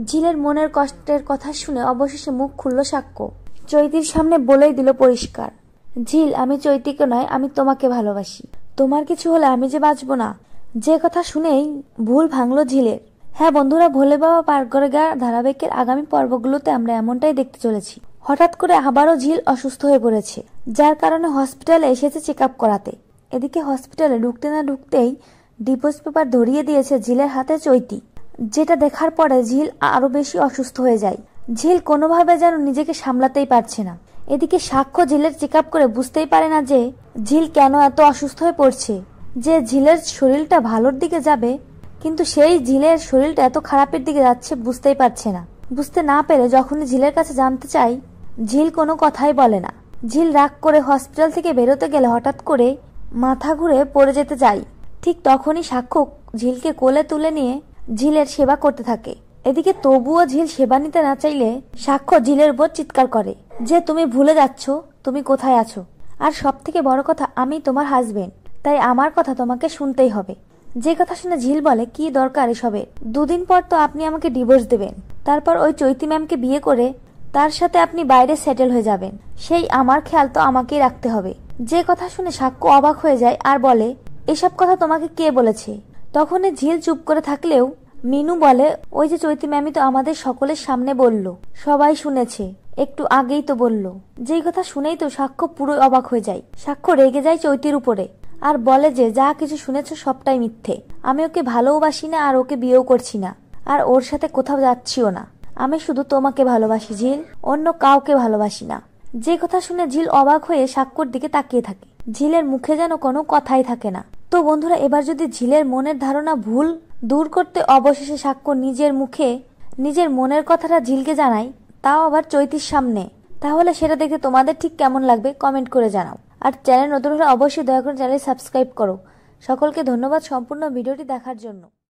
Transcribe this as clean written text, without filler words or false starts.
ঝিলের মনের কষ্টের কথা শুনে অবশেষে মুখ খুলল সাক্ষ্য। চৈতির সামনে বলেই দিল পরিষ্কার, ঝিল, আমি চৈতিকে নয়, আমি তোমাকে ভালোবাসি। তোমার কিছু হলে আমি যে বাঁচবো না। যে কথা শুনেই ভুল ভাঙল ঝিলের। হ্যাঁ বন্ধুরা, ভোলে বাবা পার করে গা ধারাবাহিকের আগামী পর্বগুলোতে আমরা এমনটাই দেখতে চলেছি। হঠাৎ করে আবারও ঝিল অসুস্থ হয়ে পড়েছে, যার কারণে হসপিটালে এসেছে চেক আপ করাতে। এদিকে হসপিটালে ঢুকতে না ঢুকতেই ডিভোর্স পেপার ধরিয়ে দিয়েছে ঝিলের হাতে চৈতি, যেটা দেখার পরে ঝিল আরো বেশি অসুস্থ হয়ে যায়। ঝিল কোনোভাবে যেন নিজেকে সামলাতেই পারছে না। এদিকে সাক্ষ্য ঝিলের চেক আপ করে বুঝতেই পারে না যে ঝিল কেন এত অসুস্থ হয়ে পড়ছে, যে ঝিলের শরীরটা ভালোর দিকে যাবে, কিন্তু সেই ঝিলের শরীরটা এত খারাপের দিকে যাচ্ছে বুঝতেই পারছে না। বুঝতে না পেরে যখনই ঝিলের কাছে জানতে চাই, ঝিল কোনো কথাই বলে না। ঝিল রাগ করে হসপিটাল থেকে বেরোতে গেলে হঠাৎ করে মাথা ঘুরে পড়ে যেতে চাই। ঠিক তখনই সাক্ষ্য ঝিলকে কোলে তুলে নিয়ে ঝিলের সেবা করতে থাকে। এদিকে তবুও ঝিল সেবা নিতে না চাইলে সাক্ষ্য ঝিলের উপর চিৎকার করে যে তুমি ভুলে যাচ্ছ তুমি কোথায় আছো, আর সব থেকে বড় কথা আমি তোমার হাজবেন্ড, তাই আমার কথা তোমাকে শুনতেই হবে। যে কথা শুনে ঝিল বলে, কি দরকার এসবের? দুদিন পর তো আপনি আমাকে ডিভোর্স দেবেন, তারপর ওই চৈতি ম্যামকে বিয়ে করে তার সাথে আপনি বাইরে সেটেল হয়ে যাবেন, সেই আমার খেয়াল তো আমাকেই রাখতে হবে। যে কথা শুনে সাক্ষ্য অবাক হয়ে যায় আর বলে, এসব কথা তোমাকে কে বলেছে? তখনই ঝিল চুপ করে থাকলেও মিনু বলে, ওই যে চৈতি ম্যামই তো আমাদের সকলের সামনে বলল, সবাই শুনেছে, একটু আগেই তো বলল। যেই কথা শুনেই তো সাক্ষ্য পুরো অবাক হয়ে যায়। সাক্ষ্য রেগে যায় চৈতির উপরে আর বলে যে যা কিছু শুনেছ সবটাই মিথ্যে। আমি ওকে ভালোবাসি না, আর ওকে বিয়েও করছি না, আর ওর সাথে কোথাও যাচ্ছিও না। আমি শুধু তোমাকে ভালোবাসি ঝিল, অন্য কাউকে ভালোবাসি না। যে কথা শুনে ঝিল অবাক হয়ে সাক্ষ্যর দিকে তাকিয়ে থাকে। ঝিলের মুখে যেন কোনো কথাই থাকে না। তো বন্ধুরা, এবার যদি ঝিলের মনের ধারণা ভুল দূর করতে অবশেষে সাক্ষ্য নিজের মুখে নিজের মনের কথাটা ঝিলকে জানায়, তাও আবার চৈতির সামনে, তাহলে সেটা দেখে তোমাদের ঠিক কেমন লাগবে কমেন্ট করে জানাও। আর চ্যানেল নতুন হলে অবশ্যই দয়া করে চ্যানেল সাবস্ক্রাইব করো। সকলকে ধন্যবাদ সম্পূর্ণ ভিডিওটি দেখার জন্য।